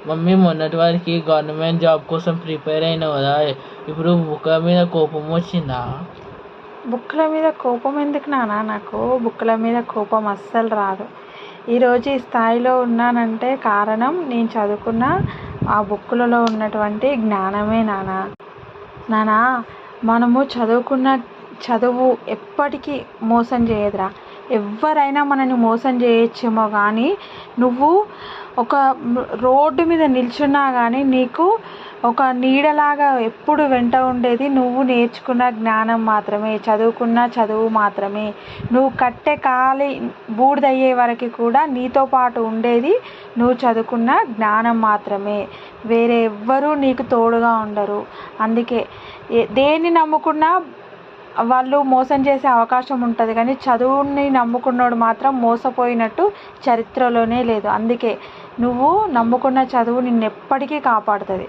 Mummy మొన్నటి వరకు government job కోసం ప్రిపేర్ అయినావు కదా, ఇప్పుడు బుక్ల మీద కోపం వచ్చిందా? బుక్కుల మీద కోపం ఎందుకు నాన్న? నాకు బుక్కుల మీద కోపం అస్సలు రాదు. ఈరోజు ఈ స్థాయిలో ఉన్నానంటే కారణం నేను చదువుకున్న ఆ బుక్కులలో ఉన్నటువంటి జ్ఞానమే నాన్న. మనము చదువుకున్న చదువు ఎప్పటికీ మోసం చేయదురా. ఎవరైనా మనల్ని మోసం చేయొచ్చేమో కానీ నువ్వు ఒక రోడ్డు మీద నిల్చున్నా కానీ నీకు ఒక నీడలాగా ఎప్పుడు వెంట ఉండేది నువ్వు నేర్చుకున్న జ్ఞానం మాత్రమే, చదువుకున్న చదువు మాత్రమే. నువ్వు కట్టే కాలి బూడిదయ్యే వరకు కూడా నీతో పాటు ఉండేది నువ్వు చదువుకున్న జ్ఞానం మాత్రమే. వేరే ఎవ్వరూ నీకు తోడుగా ఉండరు. అందుకే దేన్ని నమ్ముకున్నా వాళ్ళు మోసం చేసే అవకాశం ఉంటుంది, కానీ చదువుని నమ్ముకున్నోడు మాత్రం మోసపోయినట్టు చరిత్రలోనే లేదు. అందుకే నువ్వు నమ్ముకున్న చదువు నిన్ను ఎప్పటికీ కాపాడుతుంది.